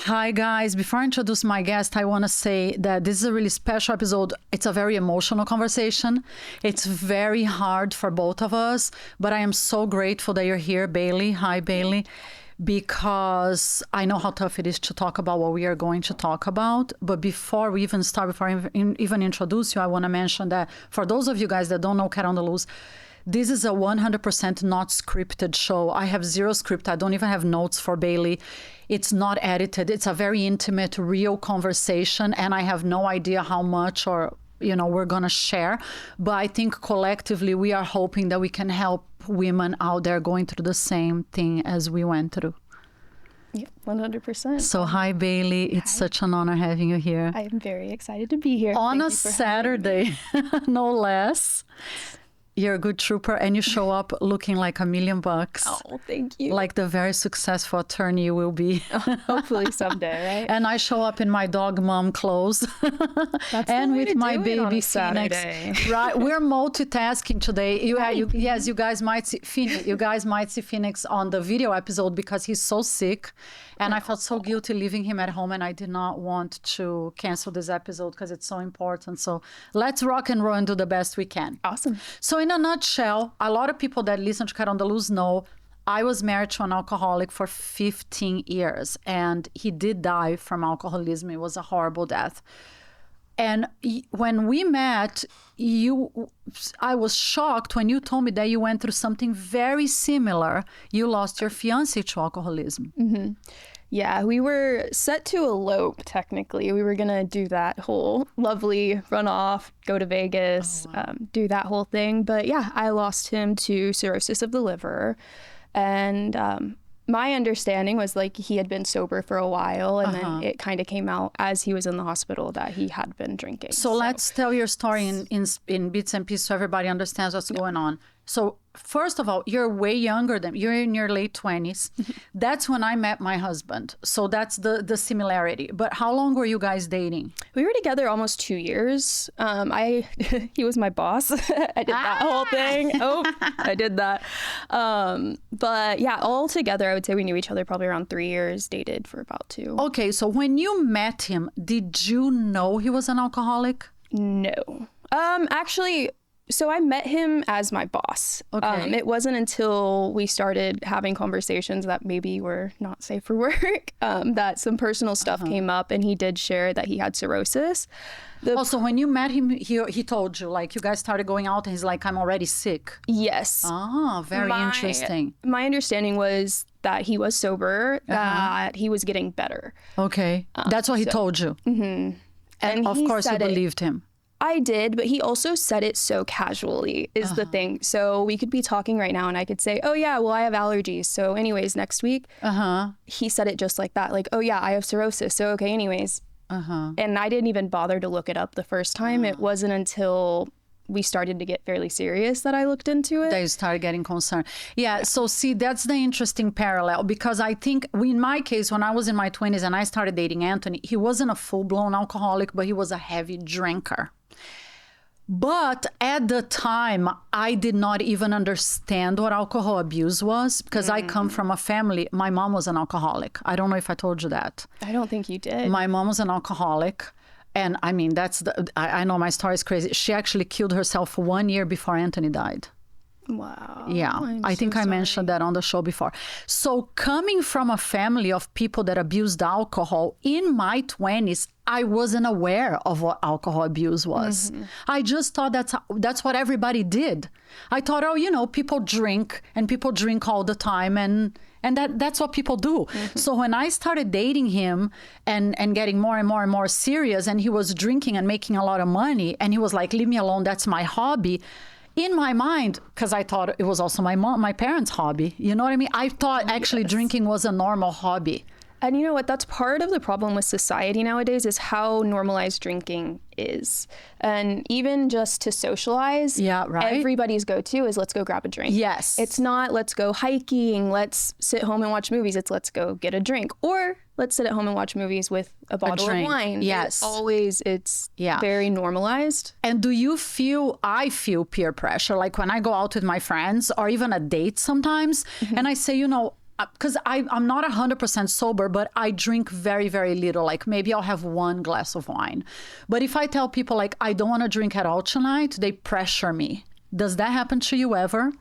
Hi, guys. Before I introduce my guest, I want to say that this is a really special episode. It's a very emotional conversation. It's very hard for both of us, but I am so grateful that you're here, Baileigh. Hi, Baileigh. Because I know how tough it is to talk about what we are going to talk about. But before we even start, before I even introduce you, I want to mention that for those of you guys that don't know Kat on the Loose, this is a 100% not scripted show. I have zero script. I don't even have notes for Baileigh. It's not edited. It's a very intimate, real conversation. And I have no idea how much or we're going to share. But I think collectively, we are hoping that we can help women out there going through the same thing as we went through. Yeah, 100%. So hi, Baileigh. It's such an honor having you here. I am very excited to be here. On a Saturday, no less. You're a good trooper, and you show up looking like $1 million. Oh, thank you. Like the very successful attorney you will be. Hopefully someday, right? And I show up in my dog mom clothes. That's and the way with to my do it baby on a Phoenix. Saturday. Right, we're multitasking today. You guys might see Phoenix on the video episode because he's so sick, and I felt so guilty leaving him at home, and I did not want to cancel this episode because it's so important. So let's rock and roll and do the best we can. Awesome. So in a nutshell, a lot of people that listen to Kat on the Loose know I was married to an alcoholic for 15 years, and he did die from alcoholism. It was a horrible death. And when we met, I was shocked when you told me that you went through something very similar. You lost your fiancé to alcoholism. Mm-hmm. Yeah, we were set to elope, technically. We were going to do that whole lovely run off, go to Vegas, do that whole thing. But yeah, I lost him to cirrhosis of the liver. And my understanding was like he had been sober for a while, and then it kind of came out as he was in the hospital that he had been drinking. So let's tell your story in bits and pieces so everybody understands what's going on. So first of all, you're way younger than you're in your late 20s. That's when I met my husband. So that's the similarity. But how long were you guys dating? We were together almost 2 years. He was my boss. I did that whole thing. Oh, I did that. But yeah, all together, I would say we knew each other probably around 3 years, dated for about 2. Okay, so when you met him, did you know he was an alcoholic? No. Actually, so I met him as my boss. Okay. It wasn't until we started having conversations that maybe were not safe for work, that some personal stuff came up, and he did share that he had cirrhosis. So when you met him, he told you, like, you guys started going out and he's like, I'm already sick. Yes. Ah, very interesting. My understanding was that he was sober, that he was getting better. Okay. That's what he told you. Mm-hmm. And of course you believed him. I did, but he also said it so casually is the thing. So we could be talking right now and I could say, oh yeah, well, I have allergies. So anyways, next week, he said it just like that. Like, oh yeah, I have cirrhosis. So okay, anyways. And I didn't even bother to look it up the first time. It wasn't until we started to get fairly serious that I looked into it. They started getting concerned. Yeah, so see, that's the interesting parallel, because I think in my case, when I was in my 20s and I started dating Anthony, he wasn't a full-blown alcoholic, but he was a heavy drinker. But at the time, I did not even understand what alcohol abuse was, because I come from a family. My mom was an alcoholic. I don't know if I told you that. I don't think you did. My mom was an alcoholic. And I mean, I know my story is crazy. She actually killed herself 1 year before Anthony died. Wow. Yeah, I think I mentioned that on the show before. So coming from a family of people that abused alcohol, in my 20s, I wasn't aware of what alcohol abuse was. I just thought that's what everybody did. I thought, oh, people drink, and people drink all the time, and that's what people do. So when I started dating him and getting more and more and more serious, and he was drinking and making a lot of money, and he was like, leave me alone, that's my hobby. In my mind, because I thought it was also my parents' hobby. You know what I mean? I thought actually drinking was a normal hobby. And you know what? That's part of the problem with society nowadays, is how normalized drinking is. And even just to socialize, everybody's go-to is let's go grab a drink. Yes. It's not let's go hiking, let's sit home and watch movies. It's let's go get a drink. Or let's sit at home and watch movies with a bottle of wine. Yes. It's very normalized. And do you I feel peer pressure, like when I go out with my friends or even a date sometimes, and I say, because I'm not 100% sober, but I drink very, very little. Like maybe I'll have one glass of wine. But if I tell people like I don't want to drink at all tonight, they pressure me. Does that happen to you ever?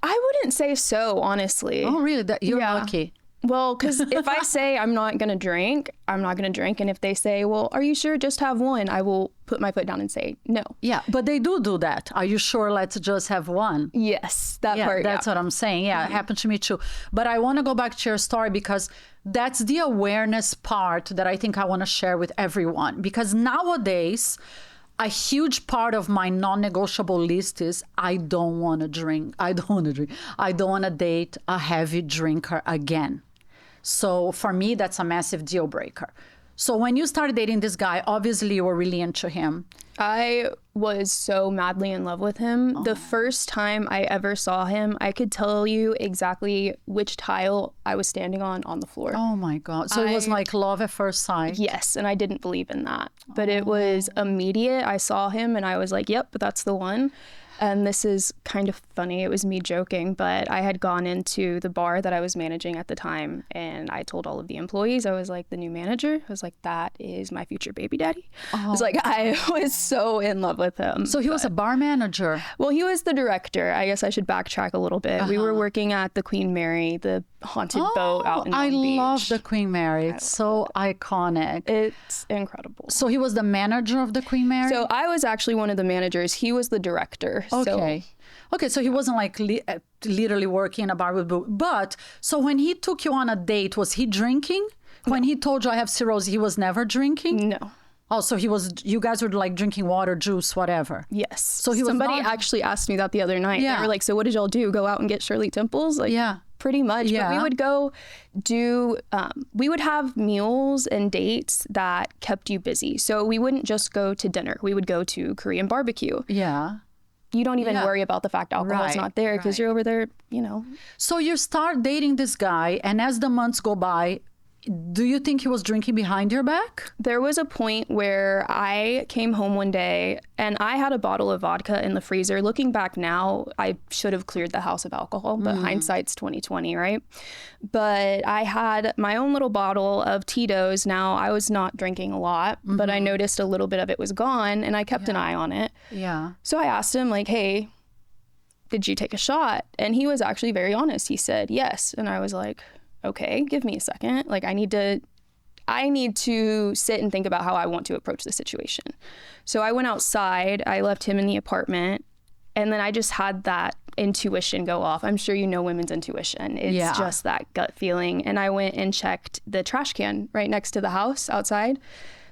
I wouldn't say so, honestly. Oh, really? You're lucky. Well, because if I say I'm not going to drink, I'm not going to drink. And if they say, well, are you sure? Just have one. I will put my foot down and say no. Yeah, but they do that. Are you sure? Let's just have one. Yes, that part. That's what I'm saying. Yeah, it happened to me too. But I want to go back to your story because that's the awareness part that I think I want to share with everyone. Because nowadays, a huge part of my non-negotiable list is I don't want to drink. I don't want to date a heavy drinker again. So for me, that's a massive deal breaker. So when you started dating this guy, obviously you were really into him. I was so madly in love with him. The first time I ever saw him, I could tell you exactly which tile I was standing on the floor. Oh my God. So it was like love at first sight. Yes, and I didn't believe in that. But it was immediate. I saw him and I was like, yep, that's the one. And this is kind of funny. It was me joking, but I had gone into the bar that I was managing at the time, and I told all of the employees, I was like, the new manager, I was like, that is my future baby daddy. I was like, I was so in love with him. So he was a bar manager? Well, he was the director. I guess I should backtrack a little bit. We were working at the Queen Mary, the haunted boat out in Long Beach. I love the Queen Mary. It's so iconic. It's incredible. So he was the manager of the Queen Mary? So I was actually one of the managers. He was the director. Okay. Okay, so he wasn't like literally working in a bar with booze. But so when he took you on a date, was he drinking? When he told you I have cirrhosis, he was never drinking? No. Oh, so you guys were like drinking water, juice, whatever. Yes. So he was Somebody actually asked me that the other night. Yeah. They were like, so what did y'all do? Go out and get Shirley Temples? Like, yeah. Pretty much. Yeah. But we would go do, we would have meals and dates that kept you busy. So we wouldn't just go to dinner. We would go to Korean barbecue. Yeah. You don't even worry about the fact alcohol's not there because you're over there, you know. So you start dating this guy, and as the months go by, do you think he was drinking behind your back? There was a point where I came home one day and I had a bottle of vodka in the freezer. Looking back now, I should have cleared the house of alcohol, but hindsight's 2020, right? But I had my own little bottle of Tito's. Now, I was not drinking a lot, but I noticed a little bit of it was gone and I kept an eye on it. Yeah. So I asked him like, hey, did you take a shot? And he was actually very honest. He said, yes. And I was like, okay, give me a second. Like I need to sit and think about how I want to approach the situation. So I went outside, I left him in the apartment, and then I just had that intuition go off. I'm sure you know women's intuition. It's just that gut feeling. And I went and checked the trash can right next to the house outside.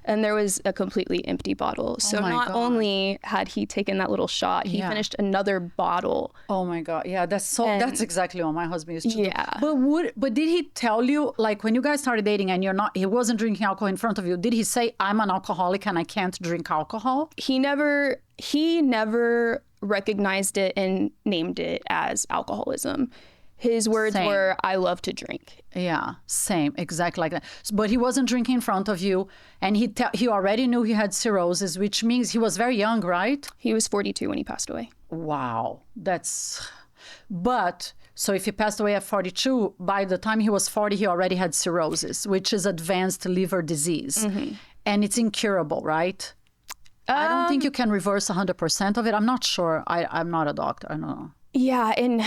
And there was a completely empty bottle. So not only had he taken that little shot, he finished another bottle. Oh my God. Yeah, that's exactly what my husband used to do. Yeah. But did he tell you, like when you guys started dating and he wasn't drinking alcohol in front of you, did he say, I'm an alcoholic and I can't drink alcohol? He never recognized it and named it as alcoholism. His words were, I love to drink. Yeah, same, exactly like that. But he wasn't drinking in front of you, and he already knew he had cirrhosis, which means he was very young, right? He was 42 when he passed away. Wow, but so if he passed away at 42, by the time he was 40, he already had cirrhosis, which is advanced liver disease. And it's incurable, right? I don't think you can reverse 100% of it. I'm not sure. I'm not a doctor. I don't know. Yeah, and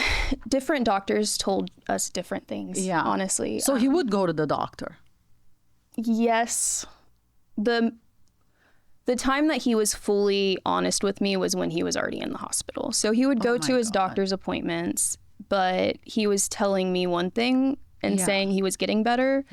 different doctors told us different things, honestly. So he would go to the doctor? Yes. The time that he was fully honest with me was when he was already in the hospital. So he would go to his doctor's appointments, but he was telling me one thing and saying he was getting better,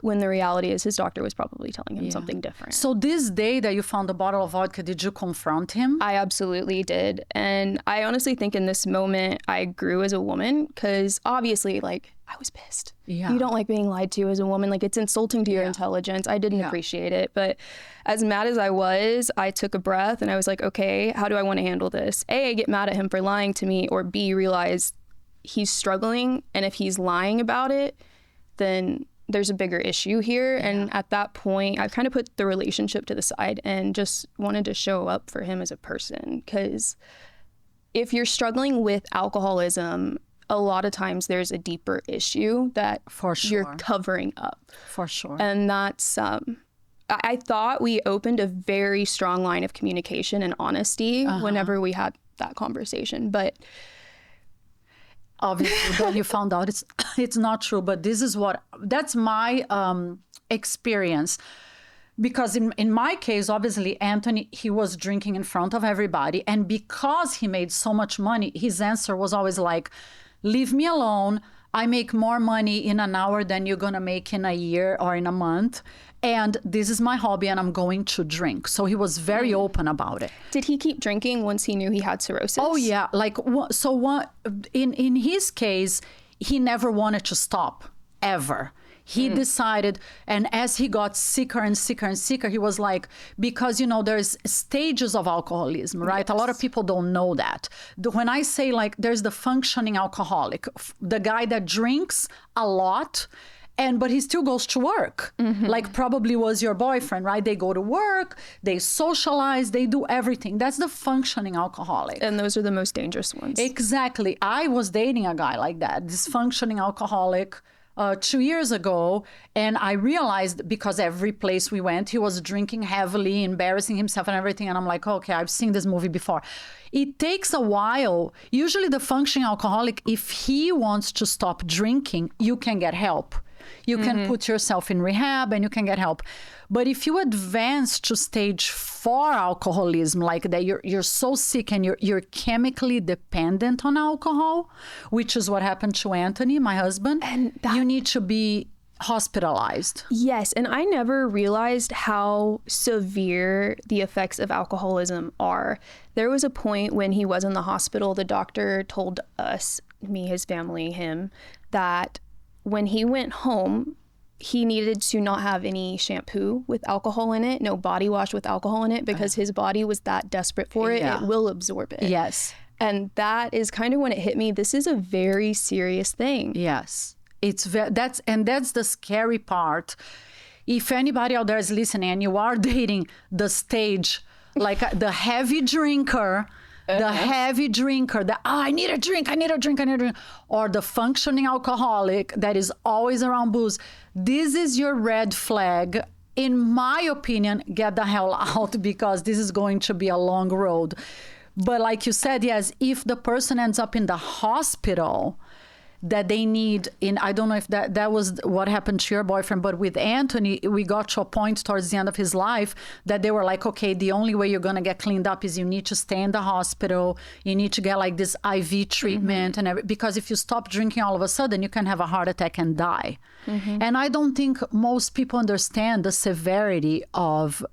when the reality is his doctor was probably telling him something different. So this day that you found the bottle of vodka, did you confront him? I absolutely did. And I honestly think in this moment, I grew as a woman because obviously, like, I was pissed. Yeah. You don't like being lied to as a woman. Like, it's insulting to your intelligence. I didn't appreciate it. But as mad as I was, I took a breath and I was like, okay, how do I want to handle this? A, I get mad at him for lying to me, or B, realize he's struggling, and if he's lying about it, then there's a bigger issue here. And at that point, I kind of put the relationship to the side and just wanted to show up for him as a person, because if you're struggling with alcoholism, a lot of times there's a deeper issue that For sure. you're covering up. For sure. And that's, I thought we opened a very strong line of communication and honesty whenever we had that conversation. But obviously, then you found out it's not true. But that's my experience. Because in my case, obviously, Anthony, he was drinking in front of everybody. And because he made so much money, his answer was always like, leave me alone. I make more money in an hour than you're going to make in a year or in a month. And this is my hobby and I'm going to drink. So he was very open about it. did he keep drinking once he knew he had cirrhosis? Oh, yeah. In his case, he never wanted to stop, ever. He decided, and as he got sicker and sicker and sicker, he was like, because, there's stages of alcoholism, right? Yes. A lot of people don't know that. When I say like, there's the functioning alcoholic, the guy that drinks a lot, but he still goes to work, like probably was your boyfriend, right? They go to work, they socialize, they do everything. That's the functioning alcoholic. And those are the most dangerous ones. Exactly. I was dating a guy like that, this functioning alcoholic, 2 years ago, and I realized, because every place we went, he was drinking heavily, embarrassing himself and everything, and I'm like, okay, I've seen this movie before. It takes a while. Usually the functioning alcoholic, if he wants to stop drinking, you can get help. You can put yourself in rehab and you can get help. But if you advance to stage 4 alcoholism, like that, you're so sick and you're chemically dependent on alcohol, which is what happened to Anthony, my husband, and you need to be hospitalized. Yes, and I never realized how severe the effects of alcoholism are. There was a point when he was in the hospital, the doctor told us, me, his family, him, that when he went home, he needed to not have any shampoo with alcohol in it, no body wash with alcohol in it, because his body was that desperate for it. Yeah. It will absorb it. Yes. And that is kind of when it hit me. This is a very serious thing. Yes. That's the scary part. If anybody out there is listening and you are dating the stage, like the heavy drinker, I need a drink, or the functioning alcoholic that is always around booze, this is your red flag. In my opinion, get the hell out, because this is going to be a long road. But like you said, yes, if the person ends up in the hospital, that they need, I don't know if that was what happened to your boyfriend, but with Anthony, we got to a point towards the end of his life that they were like, okay, the only way you're going to get cleaned up is you need to stay in the hospital. You need to get like this IV treatment because if you stop drinking all of a sudden, you can have a heart attack and die. And I don't think most people understand the severity of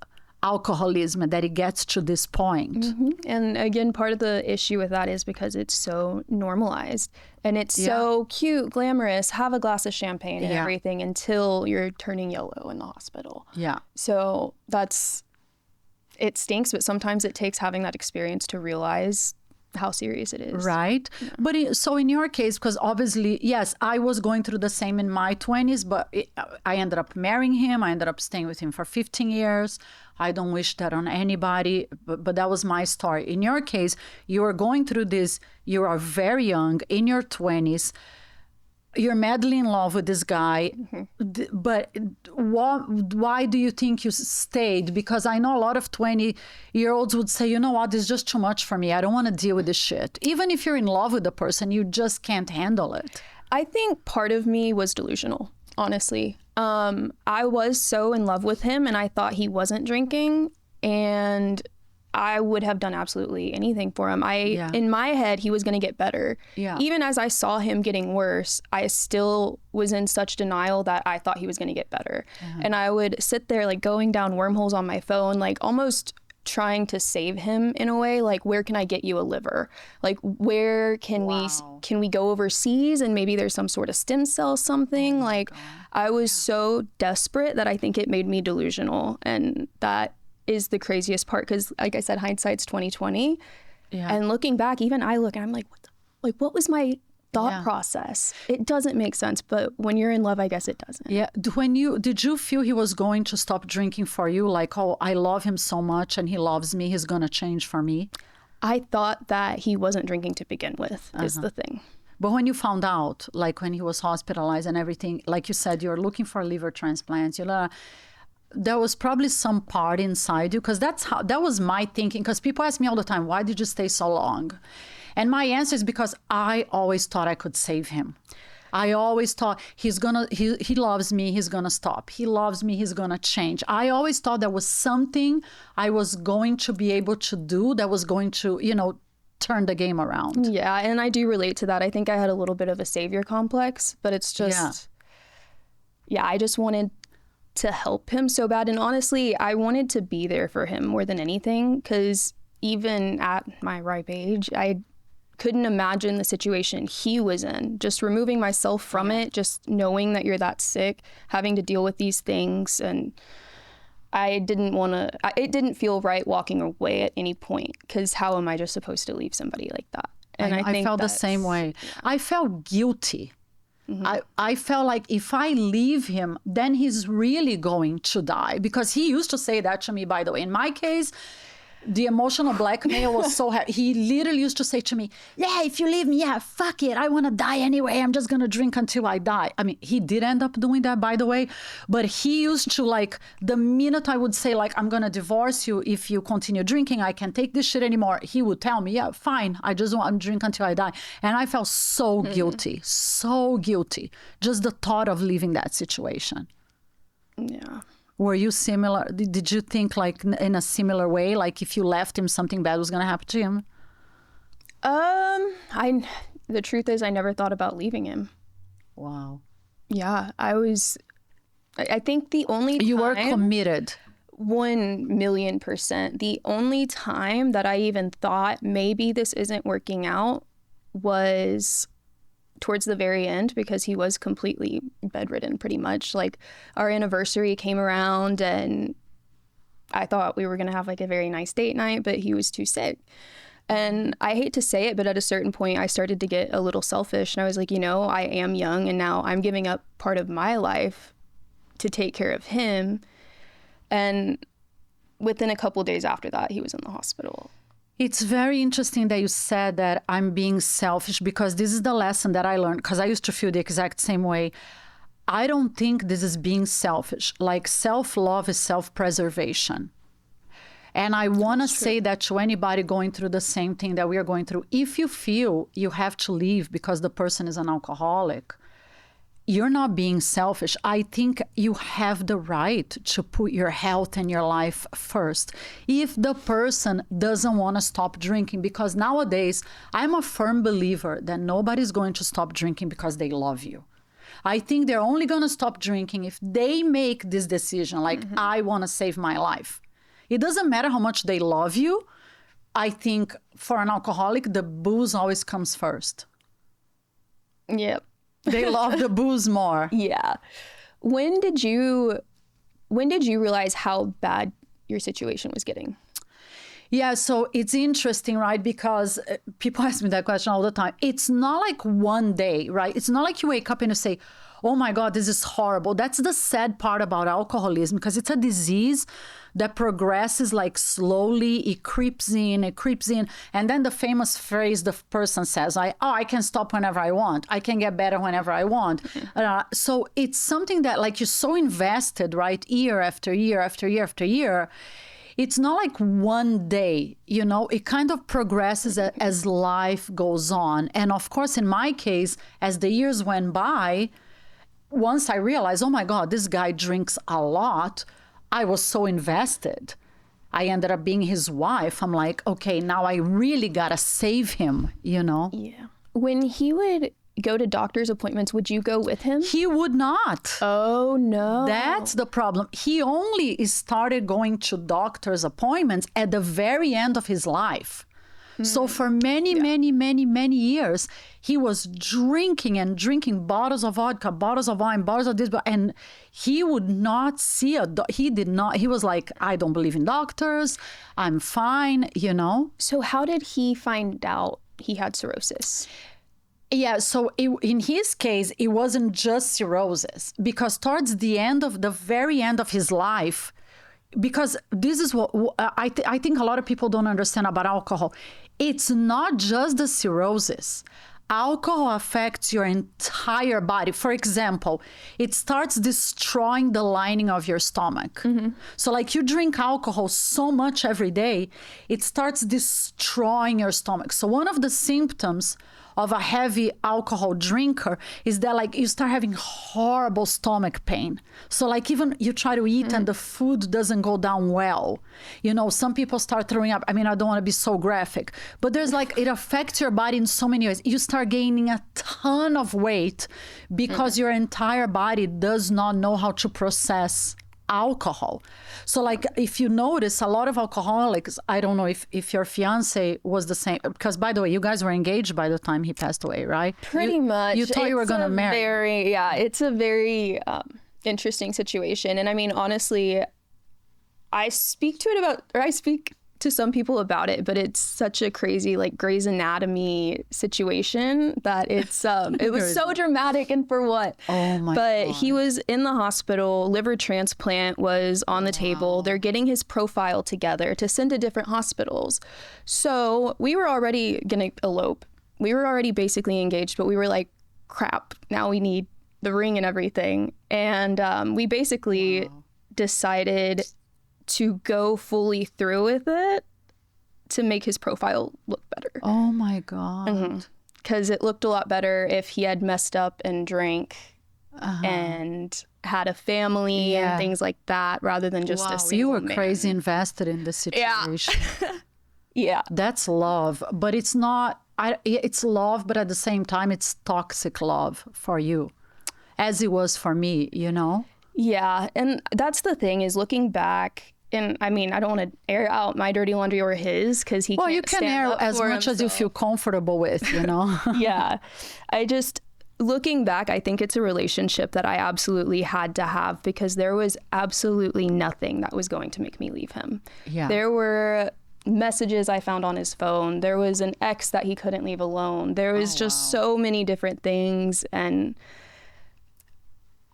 alcoholism, that it gets to this point. And again, part of the issue with that is because it's so normalized and it's so cute, glamorous, have a glass of champagne and everything until you're turning yellow in the hospital. So it stinks, but sometimes it takes having that experience to realize how serious it is. Right. But so in your case, because obviously, yes, I was going through the same in my 20s, but I ended up marrying him. I ended up staying with him for 15 years. I don't wish that on anybody, but that was my story. In your case, you are going through this, you are very young, in your 20s. You're madly in love with this guy, but why do you think you stayed? Because I know a lot of 20-year-olds would say, you know what, this is just too much for me. I don't want to deal with this shit. Even if you're in love with the person, you just can't handle it. I think part of me was delusional, honestly. I was so in love with him and I thought he wasn't drinking, and I would have done absolutely anything for him. In my head, he was going to get better. Even as I saw him getting worse, I still was in such denial that I thought he was going to get better. And I would sit there like going down wormholes on my phone, like almost trying to save him in a way, like, where can I get you a liver? Like, where can we go overseas and maybe there's some sort of stem cell something? I was so desperate that I think it made me delusional. And that is the craziest part, because like I said, hindsight's 20/20. And looking back, even I look and I'm like, what was my thought process? It doesn't make sense, but when you're in love, I guess it doesn't. Did you feel he was going to stop drinking for you? Like, oh, I love him so much and he loves me, he's gonna change for me? I thought that he wasn't drinking to begin with, is the thing. But when you found out, like when he was hospitalized and everything, like you said, you're looking for liver transplants, there was probably some part inside you, because that was my thinking. Because people ask me all the time, why did you stay so long? And my answer is because I always thought I could save him. I always thought he loves me, he's gonna stop. He loves me, he's gonna change. I always thought there was something I was going to be able to do that was going to, turn the game around. Yeah, and I do relate to that. I think I had a little bit of a savior complex, but it's just, I just wanted to help him so bad. And honestly, I wanted to be there for him more than anything, because even at my ripe age, I couldn't imagine the situation he was in. Just removing myself from it, just knowing that you're that sick, having to deal with these things. And I didn't want to, it didn't feel right walking away at any point, because how am I just supposed to leave somebody like that? And I think felt the same way. Yeah. I felt guilty. I felt like if I leave him, then he's really going to die. Because he used to say that to me, by the way. In my case, the emotional blackmail was so heavy. He literally used to say to me, yeah, if you leave me, fuck it. I want to die anyway. I'm just going to drink until I die. I mean, he did end up doing that, by the way. But he used to, like, the minute I would say, like, I'm going to divorce you if you continue drinking, I can't take this shit anymore, he would tell me, yeah, fine. I just want to drink until I die. And I felt so guilty, so guilty. Just the thought of leaving that situation. Yeah. Were you similar? Did you think like in a similar way? Like if you left him, something bad was going to happen to him? The truth is I never thought about leaving him. Wow. Yeah, I think the only time... You were committed. 1,000,000%. The only time that I even thought maybe this isn't working out was towards the very end, because he was completely bedridden pretty much. Like, our anniversary came around and I thought we were going to have like a very nice date night, but he was too sick. And I hate to say it, but at a certain point I started to get a little selfish, and I was like, I am young, and now I'm giving up part of my life to take care of him. And within a couple of days after that, he was in the hospital. It's very interesting that you said that I'm being selfish, because this is the lesson that I learned, because I used to feel the exact same way. I don't think this is being selfish. Like, self-love is self-preservation. And I want to say that to anybody going through the same thing that we are going through. If you feel you have to leave because the person is an alcoholic, you're not being selfish. I think you have the right to put your health and your life first. If the person doesn't want to stop drinking, because nowadays I'm a firm believer that nobody's going to stop drinking because they love you. I think they're only going to stop drinking if they make this decision, like, I want to save my life. It doesn't matter how much they love you. I think for an alcoholic, the booze always comes first. Yep. They love the booze more. Yeah. When did you realize how bad your situation was getting? Yeah, so it's interesting, right? Because people ask me that question all the time. It's not like one day, right? It's not like you wake up and you say, oh my God, this is horrible. That's the sad part about alcoholism, because it's a disease that progresses like slowly. It creeps in. And then the famous phrase the person says, I can stop whenever I want. I can get better whenever I want. So it's something that, like, you're so invested, right? Year after year after year after year. It's not like one day, it kind of progresses as life goes on. And of course, in my case, as the years went by, once I realized, oh my God, this guy drinks a lot, I was so invested. I ended up being his wife. I'm like, okay, now I really gotta save him, Yeah. When he would go to doctor's appointments, would you go with him? He would not. Oh, no. That's the problem. He only started going to doctor's appointments at the very end of his life. So for many years, he was drinking bottles of vodka, bottles of wine, bottles of this, and he would not see he was like, I don't believe in doctors. I'm fine, So how did he find out he had cirrhosis? Yeah, so in his case, it wasn't just cirrhosis, because towards the very end of his life, because this is what I think a lot of people don't understand about alcohol. it's not just the cirrhosis. Alcohol affects your entire body. For example, it starts destroying the lining of your stomach. So like you drink alcohol so much every day, it starts destroying your stomach. So one of the symptoms of a heavy alcohol drinker is that like you start having horrible stomach pain. So like even you try to eat and the food doesn't go down well. You know, some people start throwing up. I mean, I don't want to be so graphic, but there's like, it affects your body in so many ways. You start gaining a ton of weight because your entire body does not know how to process alcohol. So like if you notice, a lot of alcoholics, I don't know if your fiance was the same, because by the way, you guys were engaged by the time he passed away, right? Pretty much. You thought you were going to marry. It's a very interesting situation. And I mean, honestly, I speak to some people about it, but it's such a crazy like Grey's Anatomy situation that it's it was so dramatic, and for what? Oh my But God. he was in the hospital, liver transplant was on the table. They're getting his profile together to send to different hospitals. So we were already gonna elope. We were already basically engaged, but we were like, crap, now we need the ring and everything. And we basically decided to go fully through with it to make his profile look better. Oh my God. Because it looked a lot better if he had messed up and drank and had a family and things like that, rather than just a single You were man. crazy invested in the situation. Yeah. That's love, but it's not, it's love, but at the same time, it's toxic love for you, as it was for me, you know? Yeah. And that's the thing, is looking back, and I mean, I don't want to air out my dirty laundry or his, because he can't You can stand air up as for much as you himself. feel comfortable with, you know? Yeah. Looking back, I think it's a relationship that I absolutely had to have, because there was absolutely nothing that was going to make me leave him. Yeah. There were messages I found on his phone. There was an ex that he couldn't leave alone. There was just so many different things. And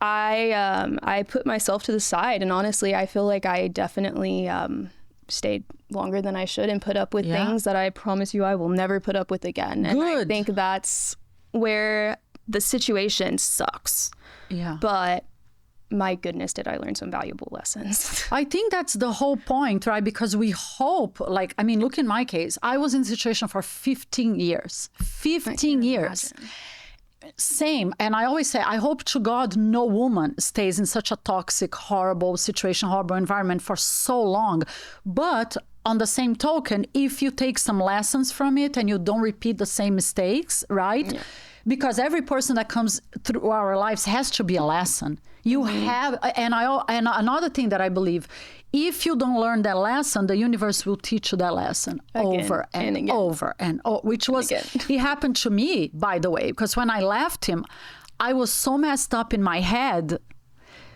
I put myself to the side, and honestly, I feel like I definitely stayed longer than I should and put up with things that I promise you I will never put up with again. And I Good. think that's where the situation sucks. Yeah. But my goodness, did I learn some valuable lessons. I think that's the whole point, right? Because we hope, like, I mean, look in my case, I was in the situation for 15 years. 15 years. Imagine. Same. And I always say, I hope to God no woman stays in such a toxic, horrible situation, horrible environment for so long. But on the same token, if you take some lessons from it and you don't repeat the same mistakes, right? Yeah. Because every person that comes through our lives has to be a lesson. You have, and another thing that I believe, if you don't learn that lesson, the universe will teach you that lesson over and over and over, which was, it happened to me, by the way, because when I left him, I was so messed up in my head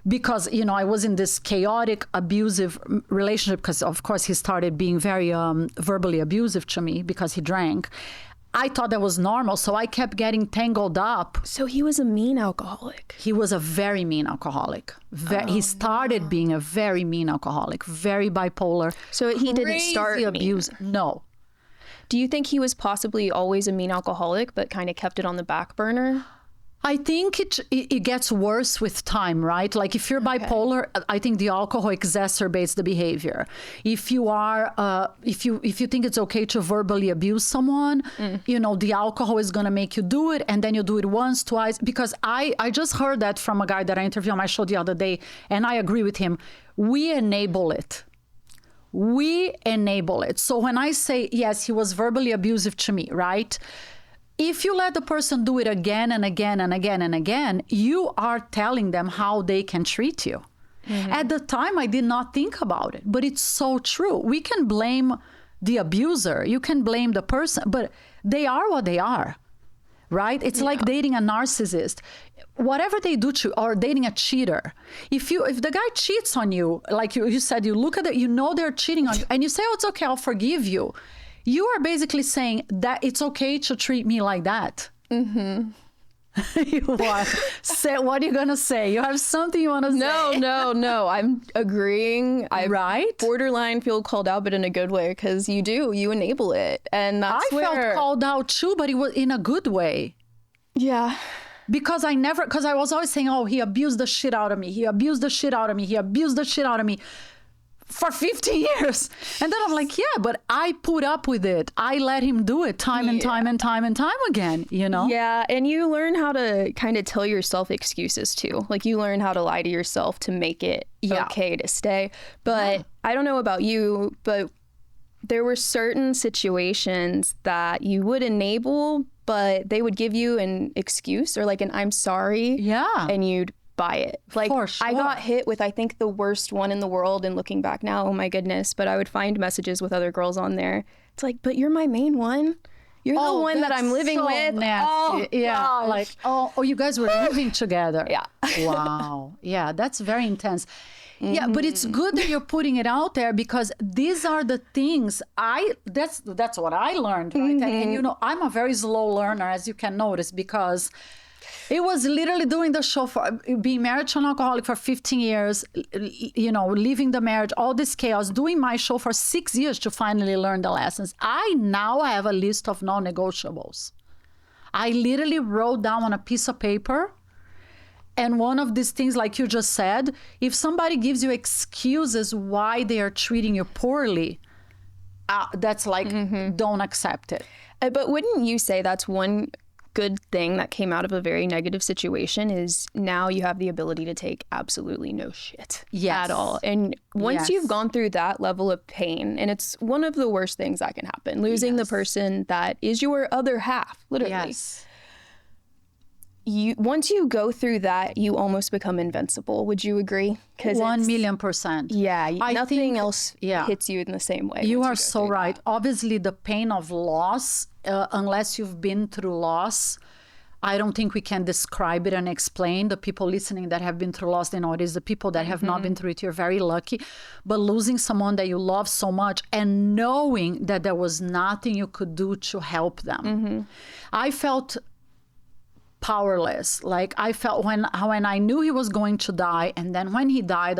because, you know, I was in this chaotic, abusive relationship because, of course, he started being very verbally abusive to me because he drank. I thought that was normal, so I kept getting tangled up. So he was a mean alcoholic. He was a very mean alcoholic. He started being a very mean alcoholic, very bipolar. So he didn't start abuse. No. Do you think he was possibly always a mean alcoholic, but kind of kept it on the back burner? I think it gets worse with time, right? Like if you're bipolar, I think the alcohol exacerbates the behavior. If you are, if you think it's okay to verbally abuse someone, you know, the alcohol is going to make you do it, and then you do it once, twice. Because I just heard that from a guy that I interviewed on my show the other day, and I agree with him. We enable it. We enable it. So when I say, yes, he was verbally abusive to me, right? If you let the person do it again and again and again and again, you are telling them how they can treat you. At the time, I did not think about it, but it's so true. We can blame the abuser. You can blame the person, but they are what they are, right? It's like dating a narcissist. Whatever they do to you, or dating a cheater. If the guy cheats on you, like you said, you look at it, you know they're cheating on you, and you say, oh, it's okay, I'll forgive you. You are basically saying that it's okay to treat me like that. What? Say, what are you gonna say? You have something you want to say? No. I'm agreeing. I Right? borderline feel called out, but in a good way, because you enable it, and that's I felt called out too, but it was in a good way. Yeah. Because I was always saying, oh, he abused the shit out of me. He abused the shit out of me. He abused the shit out of me for 15 years. And then I'm like, yeah, but I put up with it. I let him do it time and time and time and time again, you know? Yeah, and you learn how to kind of tell yourself excuses too. Like you learn how to lie to yourself to make it okay to stay. But I don't know about you, but there were certain situations that you would enable, but they would give you an excuse or like an I'm sorry. Yeah. And you'd buy it. Like For sure. I got hit with, I think, the worst one in the world, and looking back now, oh my goodness, but I would find messages with other girls on there. It's like, but you're my main one. You're the one that I'm living so with. Nasty. Oh, yeah. gosh. Like, oh, you guys were living together. Yeah. Wow. Yeah, that's very intense. Yeah, but it's good that you're putting it out there, because these are the things that's what I learned, right? And you know, I'm a very slow learner, as you can notice, because it was literally doing the show, for being married to an alcoholic for 15 years, you know, leaving the marriage, all this chaos, doing my show for 6 years to finally learn the lessons. I now have a list of non-negotiables. I literally wrote down on a piece of paper. And one of these things, like you just said, if somebody gives you excuses why they are treating you poorly, that's like, don't accept it. But wouldn't you say that's one good thing that came out of a very negative situation, is now you have the ability to take absolutely no shit at all. And once you've gone through that level of pain, and it's one of the worst things that can happen, losing the person that is your other half, literally. Yes. Once you go through that, you almost become invincible. Would you agree? 1,000,000%. Yeah, I nothing think, else hits you in the same way. You are so right. Obviously, the pain of loss, unless you've been through loss, I don't think we can describe it and explain. The people listening that have been through loss, they know it is. The people that have not been through it, you're very lucky. But losing someone that you love so much and knowing that there was nothing you could do to help them. I felt powerless. Like I felt when I knew he was going to die, and then when he died,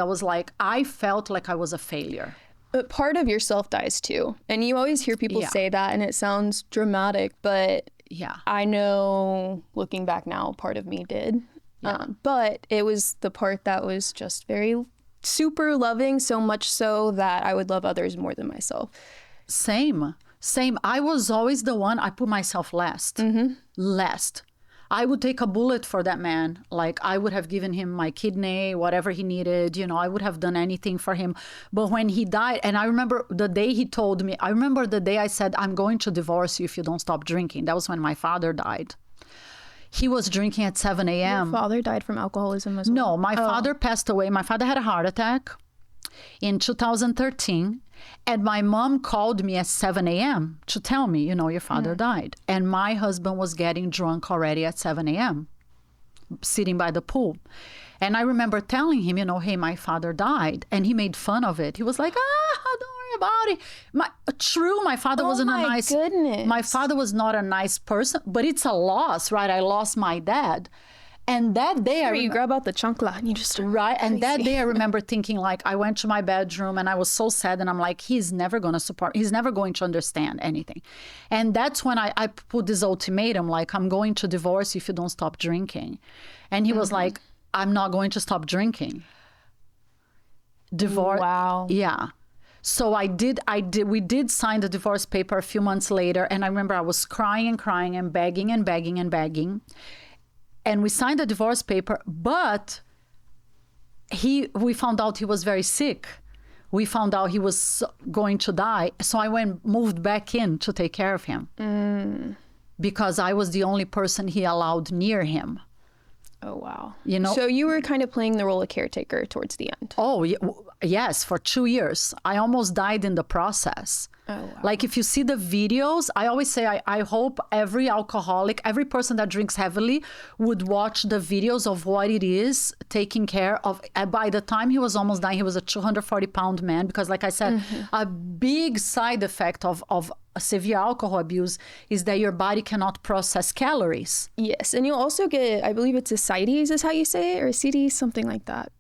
I felt like I was a failure. But part of yourself dies too. And you always hear people say that, and it sounds dramatic, but I know looking back now, part of me did. But it was the part that was just very super loving, so much so that I would love others more than myself. Same. I was always the one, I put myself last. Last. I would take a bullet for that man. Like I would have given him my kidney, whatever he needed, you know, I would have done anything for him. But when he died, and I remember the day he told me, I remember the day I said, I'm going to divorce you if you don't stop drinking. That was when my father died. He was drinking at 7 a.m. Your father died from alcoholism as well? No, my father passed away. My father had a heart attack in 2013. And my mom called me at 7 a.m. to tell me, you know, your father died. And my husband was getting drunk already at 7 a.m., sitting by the pool. And I remember telling him, you know, hey, my father died. And he made fun of it. He was like, don't worry about it. My father wasn't a nice... goodness. My father was not a nice person, but it's a loss, right? I lost my dad. And that day, you grab out the chancla and you just and that day I remember thinking, like, I went to my bedroom and I was so sad, and I'm like, he's never going to understand anything. And that's when I put this ultimatum, like, I'm going to divorce you if you don't stop drinking. And he was like, I'm not going to stop drinking. Divorce. Wow. Yeah. So we did sign the divorce paper a few months later, and I remember I was crying and crying and begging and begging and begging. And we signed the divorce paper, but we found out he was very sick. We found out he was going to die. So I moved back in to take care of him because I was the only person he allowed near him. Oh, wow. You know? So you were kind of playing the role of caretaker towards the end. Oh, yeah. yes, for 2 years. I almost died in the process. Oh, wow. Like if you see the videos, I always say, I hope every alcoholic, every person that drinks heavily would watch the videos of what it is taking care of. By the time he was almost dying, he was a 240-pound man, because like I said, a big side effect of severe alcohol abuse is that your body cannot process calories. Yes, and you'll also get, I believe it's 𝐸𝐵𝐷𝑠 is how you say it, or 𝐸𝐸𝐷𝑠, something like that.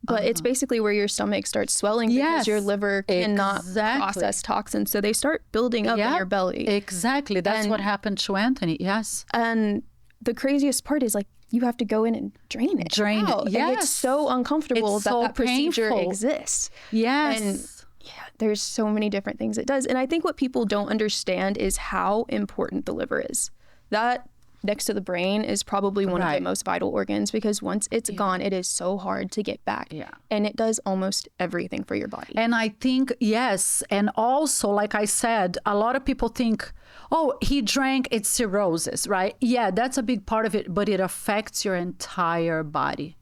But it's basically where your stomach starts swelling because your liver cannot process toxins. So they start building up in your belly. Exactly. That's what happened to Anthony. Yes. And the craziest part is like you have to go in and drain it. Yes. And it's so uncomfortable it's that so that procedure painful. Exists. Yes. And there's so many different things it does. And I think what people don't understand is how important the liver is. That next to the brain is probably one of the most vital organs, because once it's gone, it is so hard to get back. Yeah. And it does almost everything for your body. And I think, yes. And also, like I said, a lot of people think, oh, he drank, it's cirrhosis, right? Yeah, that's a big part of it, but it affects your entire body.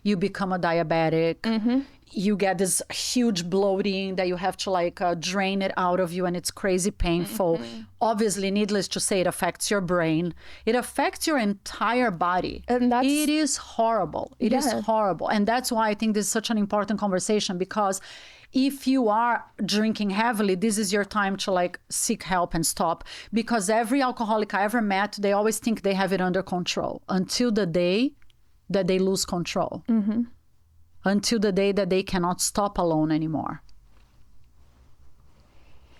You become a diabetic. You get this huge bloating that you have to like drain it out of you, and it's crazy painful. Obviously, needless to say, it affects your brain. It affects your entire body. And it is horrible. It is horrible. And that's why I think this is such an important conversation, because if you are drinking heavily, this is your time to like seek help and stop. Because every alcoholic I ever met, they always think they have it under control until the day that they lose control. Until the day that they cannot stop alone anymore.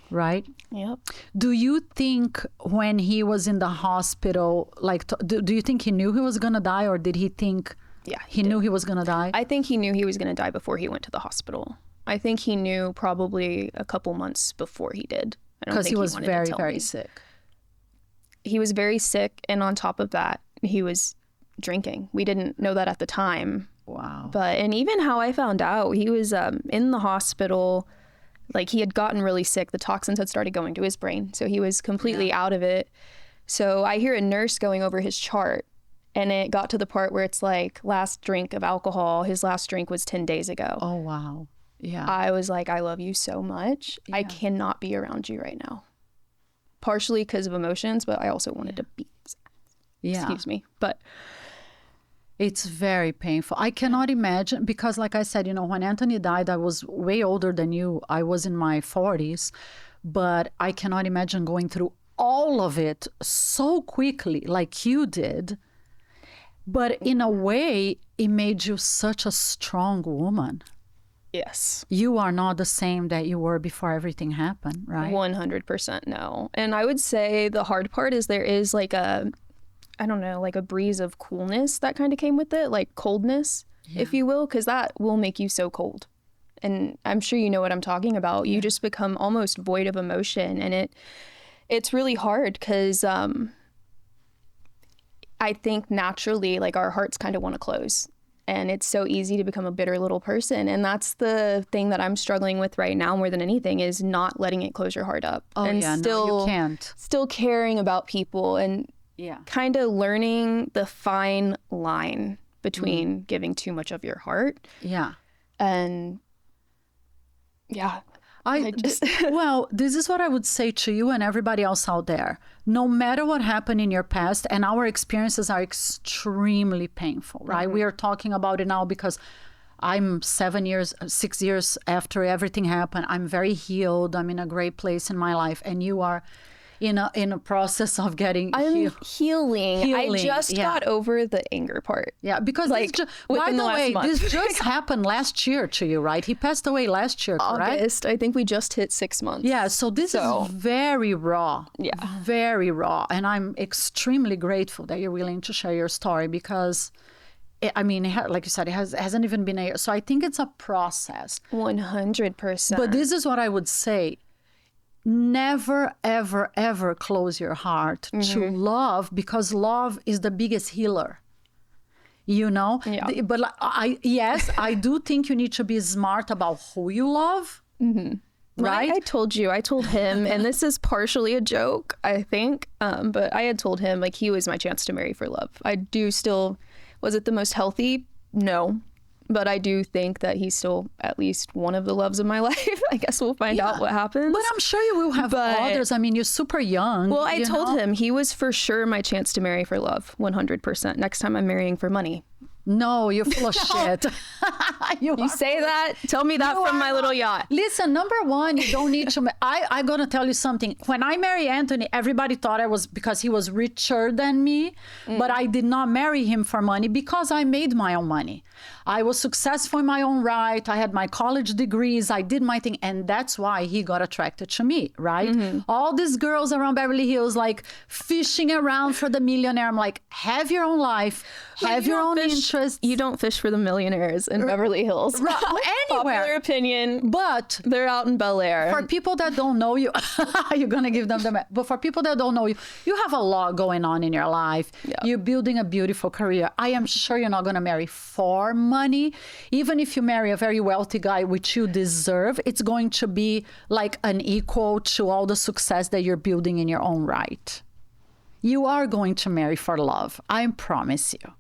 Right? Yep. Do you think when he was in the hospital, like, do you think he knew he was going to die, or did he think he knew he was going to die? I think he knew he was going to die before he went to the hospital. I think he knew probably a couple months before he did. Because he was very, very sick. He was very sick. And on top of that, he was drinking. We didn't know that at the time. Wow. But, and even how I found out, he was in the hospital, like he had gotten really sick. The toxins had started going to his brain. So he was completely out of it. So I hear a nurse going over his chart, and it got to the part where it's like last drink of alcohol. His last drink was 10 days ago. Oh, wow. Yeah. I was like, I love you so much. I cannot be around you right now. Partially because of emotions, but I also wanted to be. Excuse me. But it's very painful. I cannot imagine, because like I said, you know, when Anthony died, I was way older than you. I was in my 40s, but I cannot imagine going through all of it so quickly like you did. But in a way, it made you such a strong woman. yes. You are not the same that you were before everything happened, right? 100% no. And I would say the hard part is there is like a, I don't know, like a breeze of coolness that kind of came with it, like coldness, if you will, because that will make you so cold. And I'm sure you know what I'm talking about. You just become almost void of emotion, and it's really hard because I think naturally, like, our hearts kind of want to close, and it's so easy to become a bitter little person. And that's the thing that I'm struggling with right now more than anything, is not letting it close your heart up. Oh, and yeah, still, no, you can't. Still caring about people, and kind of learning the fine line between giving too much of your heart. And I just well, this is what I would say to you and everybody else out there. No matter what happened in your past, and our experiences are extremely painful, right? We are talking about it now because I'm 6 years after everything happened. I'm very healed. I'm in a great place in my life. And you are in a process of getting healing. I just got over the anger part. Yeah, because like by the way, this just happened last year to you, right? He passed away last year, correct? August. I think we just hit 6 months. Yeah, so this is very raw. Yeah. Very raw. And I'm extremely grateful that you're willing to share your story, because I mean, like you said, it hasn't even been a year. So I think it's a process. 100%. But this is what I would say. Never, ever, ever close your heart to love, because love is the biggest healer, you know? Yeah. But I do think you need to be smart about who you love, right? I told him, and this is partially a joke, I think, but I had told him, like, he was my chance to marry for love. I do still, was it the most healthy? No. but I do think that he's still at least one of the loves of my life. I guess we'll find out what happens. But I'm sure you will have others. I mean, you're super young. Well, I told him he was for sure my chance to marry for love, 100%. Next time I'm marrying for money. No, you're full of shit. You say that? Tell me that from my little yacht. Listen, number one, you don't need to. I'm going to tell you something. When I married Anthony, everybody thought I was because he was richer than me. But I did not marry him for money because I made my own money. I was successful in my own right. I had my college degrees. I did my thing. And that's why he got attracted to me, right? All these girls around Beverly Hills, like fishing around for the millionaire. I'm like, have your own life. Have your own interests. You don't fish for the millionaires in Beverly Hills. Right, anywhere. Popular opinion. But they're out in Bel Air. For people that don't know you, you're going to give them the... But for people that don't know you, you have a lot going on in your life. Yeah. You're building a beautiful career. I am sure you're not going to marry for money. Even if you marry a very wealthy guy, which you deserve, it's going to be like an equal to all the success that you're building in your own right. You are going to marry for love. I promise you.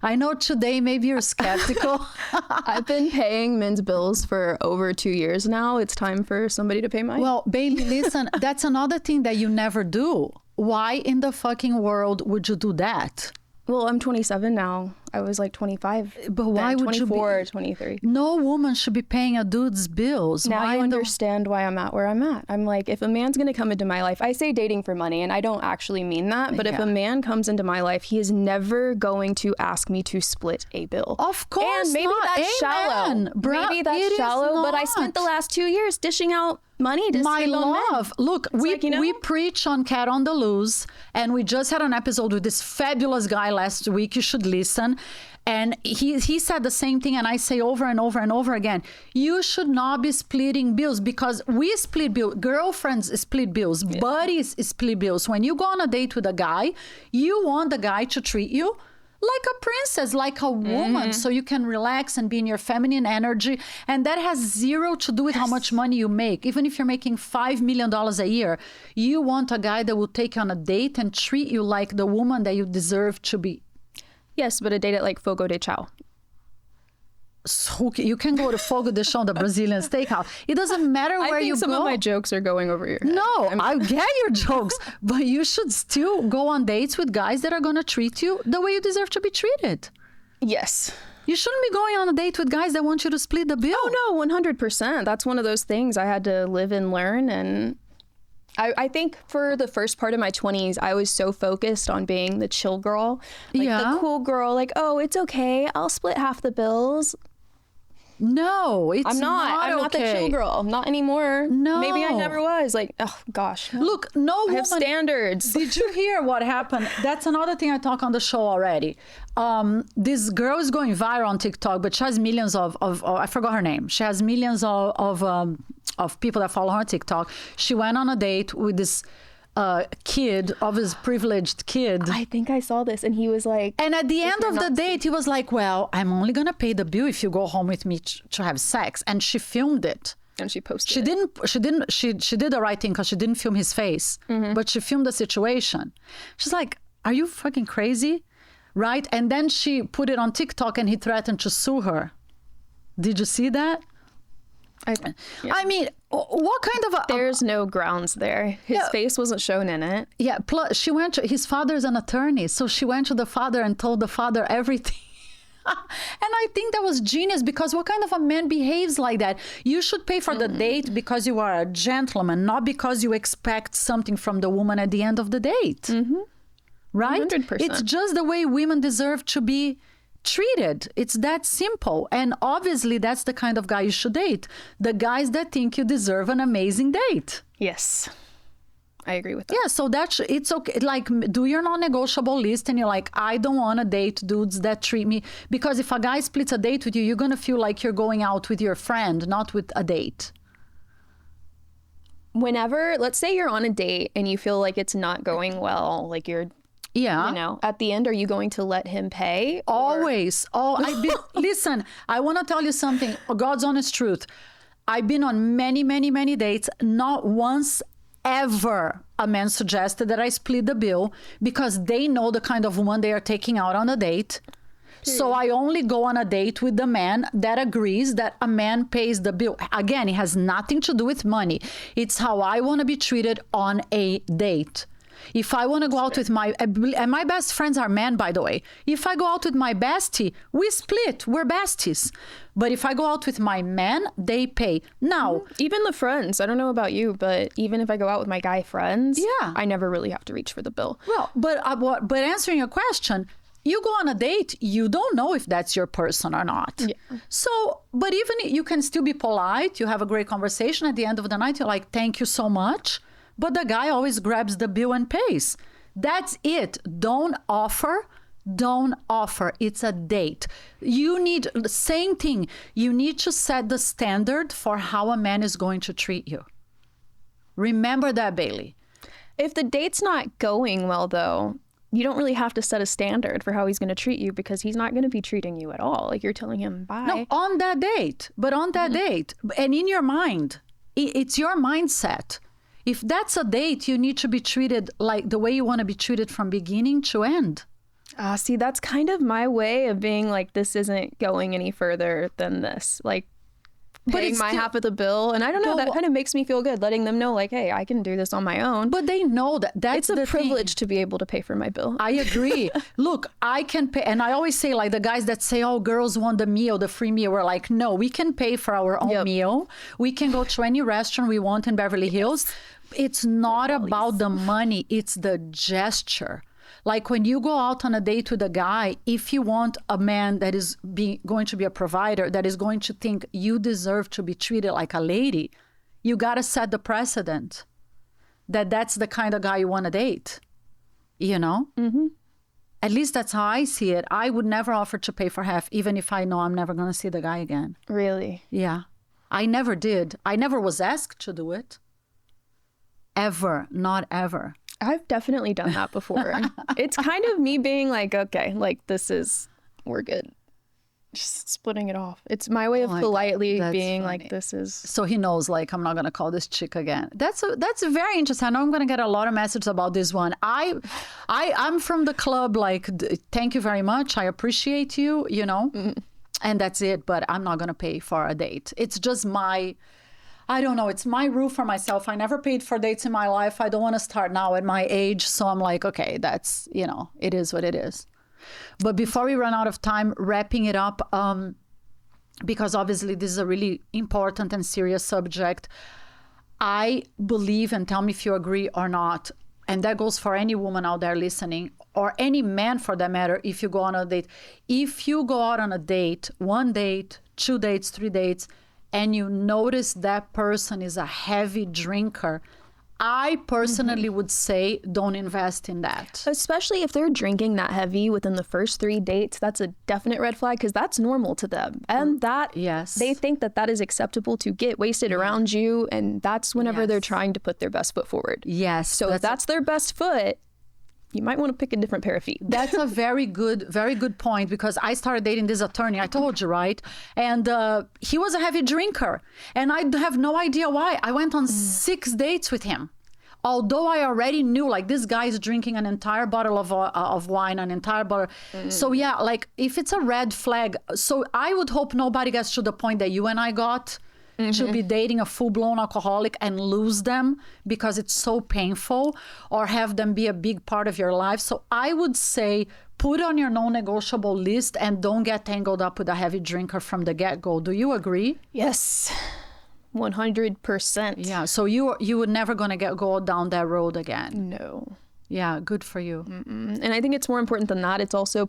I know today maybe you're skeptical. I've been paying men's bills for over 2 years now. It's time for somebody to pay mine. Well, Baileigh, listen, that's another thing that you never do. Why in the fucking world would you do that? Well, I'm 27 now. I was like 25. But why would you be? 24, 23. No woman should be paying a dude's bills. Now you understand why I'm at where I'm at. I'm like, if a man's going to come into my life, I say dating for money, and I don't actually mean that. But if a man comes into my life, he is never going to ask me to split a bill. Of course, and maybe that's shallow. Maybe that's shallow. But I spent the last 2 years dishing out money to my love. Look, we preach on Cat on the Loose, and we just had an episode with this fabulous guy last week. You should listen. And he said the same thing, and I say over and over and over again, you should not be splitting bills, because we split bills. Girlfriends split bills. Yeah. Buddies split bills. When you go on a date with a guy, you want the guy to treat you like a princess, like a woman, so you can relax and be in your feminine energy. And that has zero to do with how much money you make. Even if you're making $5 million a year, you want a guy that will take you on a date and treat you like the woman that you deserve to be. Yes, but a date at like Fogo de Chão. So you can go to Fogo de Chão, the Brazilian steakhouse. It doesn't matter where you go. I think some of my jokes are going over your head. No, I get your jokes, but you should still go on dates with guys that are going to treat you the way you deserve to be treated. Yes. You shouldn't be going on a date with guys that want you to split the bill. Oh, no, 100%. That's one of those things I had to live and learn. And I think for the first part of my 20s, I was so focused on being the chill girl, like the cool girl, like, oh, it's okay, I'll split half the bills. No, I'm not the chill girl. Not anymore. No. Maybe I never was. Like, oh, gosh. Look, no woman... I have standards. Did you hear what happened? That's another thing I talk on the show already. This girl is going viral on TikTok, but she has millions of I forgot her name. She has millions of people that follow her on TikTok. She went on a date with this kid, of his privileged kid. I think I saw this, and he was like... And at the end of the date, he was like, well, I'm only going to pay the bill if you go home with me to have sex. And she filmed it. And she posted She did the right thing, because she didn't film his face. But she filmed the situation. She's like, are you fucking crazy? Right? And then she put it on TikTok, and he threatened to sue her. Did you see that? I mean, what kind of a... There's no grounds there. His face wasn't shown in it. Yeah, plus she went to... His father's an attorney, so she went to the father and told the father everything. And I think that was genius, because what kind of a man behaves like that? You should pay for the date because you are a gentleman, not because you expect something from the woman at the end of the date. Right? 100%. It's just the way women deserve to be treated. It's that simple. And obviously that's the kind of guy you should date. The guys that think you deserve an amazing date. Yes. I agree with that. Yeah, so it's okay. Like, do your non-negotiable list, and you're like, I don't want to date dudes that treat me. Because if a guy splits a date with you, you're going to feel like you're going out with your friend, not with a date. Whenever, let's say you're on a date and you feel like it's not going well, like you're... Yeah. You know, at the end, are you going to let him pay? Always. Listen, I want to tell you something. God's honest truth. I've been on many, many, many dates. Not once ever a man suggested that I split the bill, because they know the kind of woman they are taking out on a date. So I only go on a date with the man that agrees that a man pays the bill. Again, it has nothing to do with money. It's how I want to be treated on a date. If I want to go out with and my best friends are men, by the way. If I go out with my bestie, we split. We're besties. But if I go out with my men, they pay. Now, even the friends, I don't know about you, but even if I go out with my guy friends, yeah, I never really have to reach for the bill. Well, but answering your question, you go on a date, you don't know if that's your person or not. Yeah. So, but even you can still be polite. You have a great conversation. At the end of the night, you're like, thank you so much. But the guy always grabs the bill and pays. That's it. Don't offer. Don't offer. It's a date. You need, same thing. You need to set the standard for how a man is going to treat you. Remember that, Baileigh. If the date's not going well, though, you don't really have to set a standard for how he's going to treat you because he's not going to be treating you at all. Like you're telling him bye. No, on that date. But on that date. And in your mind, it's your mindset. If that's a date, you need to be treated like the way you want to be treated from beginning to end. See, that's kind of my way of being like, this isn't going any further than this. Like, paying my half of the bill. And I don't know, that kind of makes me feel good, letting them know like, hey, I can do this on my own. But they know that's it's a privilege to be able to pay for my bill. I agree. Look, I can pay. And I always say, like, the guys that say, oh, girls want the meal, the free meal. We're like, no, we can pay for our own meal. We can go to any restaurant we want in Beverly Hills. It's not about the money. It's the gesture. Like when you go out on a date with a guy, if you want a man that is going to be a provider, that is going to think you deserve to be treated like a lady, you got to set the precedent that that's the kind of guy you want to date, you know? Mm-hmm. At least that's how I see it. I would never offer to pay for half, even if I know I'm never going to see the guy again. Really? Yeah. I never did. I never was asked to do it. Ever. Not ever. I've definitely done that before. It's kind of me being like, okay, like we're good. Just splitting it off. It's my way of politely being funny. Like, this is. So he knows, like, I'm not going to call this chick again. That's very interesting. I know I'm going to get a lot of messages about this one. I'm from the club, like, thank you very much. I appreciate you, you know, and that's it. But I'm not going to pay for a date. It's just I don't know. It's my rule for myself. I never paid for dates in my life. I don't want to start now at my age. So I'm like, okay, that's, you know, it is what it is. But before we run out of time, wrapping it up, because obviously this is a really important and serious subject. I believe, and tell me if you agree or not, and that goes for any woman out there listening, or any man for that matter, if you go on a date. If you go out on a date, 1 date, 2 dates, 3 dates, and you notice that person is a heavy drinker, I personally would say don't invest in that. Especially if they're drinking that heavy within the first 3 dates, that's a definite red flag because that's normal to them. And they think that is acceptable to get wasted around you. And that's whenever they're trying to put their best foot forward. Yes. So if that's their best foot, you might want to pick a different pair of feet. That's a very good point, because I started dating this attorney, I told you, right? And he was a heavy drinker. And I have no idea why. I went on 6 dates with him. Although I already knew, like, this guy is drinking an entire bottle of wine, an entire bottle. So yeah, like, if it's a red flag, so I would hope nobody gets to the point that you and I got, to be dating a full-blown alcoholic and lose them because it's so painful, or have them be a big part of your life. So I would say put on your non-negotiable list and don't get tangled up with a heavy drinker from the get-go. Do you agree? Yes, 100%. Yeah, so you would never gonna go down that road again. No. Yeah, good for you. And I think it's more important than that. It's also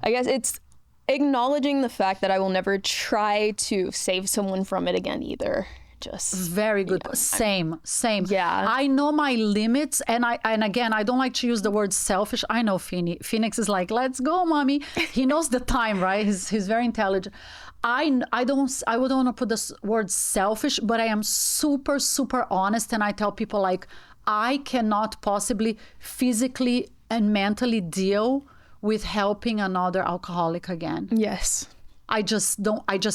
it's acknowledging the fact that I will never try to save someone from it again either. Just very good. Same. Yeah. I know my limits, and again, I don't like to use the word selfish. I know Phoenix is like, let's go, mommy. He knows the time, right? He's very intelligent. I wouldn't want to put this word selfish, but I am super, super honest, and I tell people, like, I cannot possibly physically and mentally deal with helping another alcoholic again. Yes. I just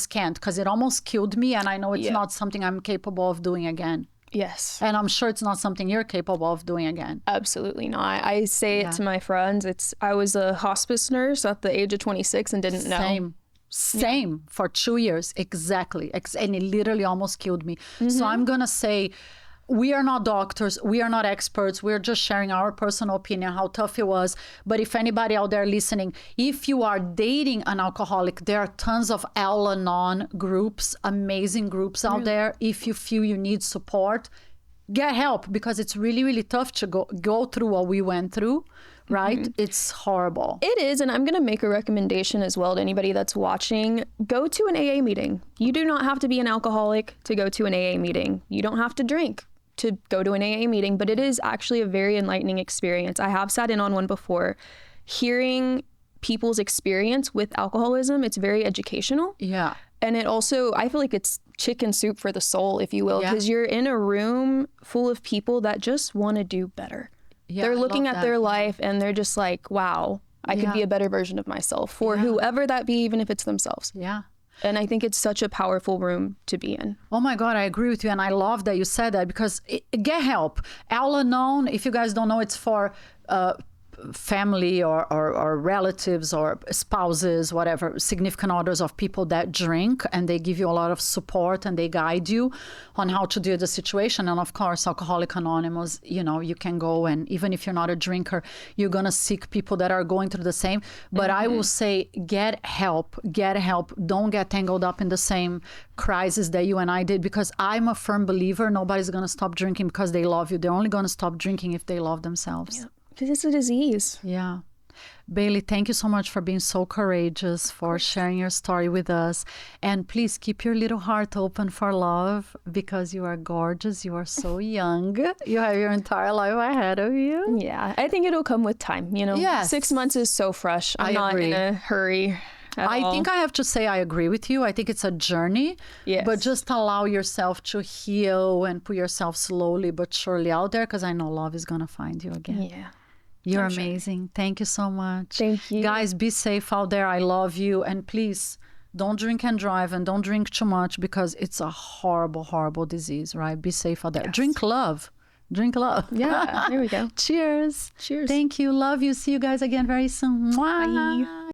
can't, because it almost killed me, and I know it's not something I'm capable of doing again. Yes. And I'm sure it's not something you're capable of doing again. Absolutely not. I say it to my friends. I was a hospice nurse at the age of 26 and didn't know. Same for 2 years. Exactly. And it literally almost killed me. So I'm going to say, we are not doctors. We are not experts. We're just sharing our personal opinion, how tough it was. But if anybody out there listening, if you are dating an alcoholic, there are tons of Al-Anon groups, amazing groups out there. If you feel you need support, get help, because it's really, really tough to go through what we went through, right? It's horrible. It is. And I'm going to make a recommendation as well to anybody that's watching. Go to an AA meeting. You do not have to be an alcoholic to go to an AA meeting. You don't have to drink to go to an AA meeting, but it is actually a very enlightening experience. I have sat in on one before. Hearing people's experience with alcoholism, it's very educational. Yeah. And it also, I feel like it's chicken soup for the soul, if you will, because you're in a room full of people that just want to do better. Yeah, they're looking at their life and they're just like, wow, I could be a better version of myself for whoever that be, even if it's themselves. Yeah. And I think it's such a powerful room to be in. Oh my God, I agree with you. And I love that you said that, because get help. Al-Anon, if you guys don't know, it's for family or relatives or spouses, whatever, significant others of people that drink, and they give you a lot of support and they guide you on how to deal with the situation. And of course, Alcoholics Anonymous, you know, you can go, and even if you're not a drinker, you're going to seek people that are going through the same. But I will say, get help. Don't get tangled up in the same crisis that you and I did, because I'm a firm believer nobody's going to stop drinking because they love you. They're only going to stop drinking if they love themselves. Yeah. Because it's a disease. Yeah. Baileigh, thank you so much for being so courageous, for sharing your story with us. And please keep your little heart open for love, because you are gorgeous. You are so young. You have your entire life ahead of you. Yeah. I think it'll come with time, you know. Yes. 6 months is so fresh. I'm not in a hurry. I think I have to say I agree with you. I think it's a journey, but just allow yourself to heal and put yourself slowly but surely out there, because I know love is going to find you again. Yeah. You're amazing. Sure. Thank you so much. Thank you. Guys, be safe out there. I love you. And please, don't drink and drive, and don't drink too much, because it's a horrible, horrible disease, right? Be safe out there. Yes. Drink love. Yeah, there we go. Cheers. Cheers. Thank you. Love you. See you guys again very soon. Mwah. Bye.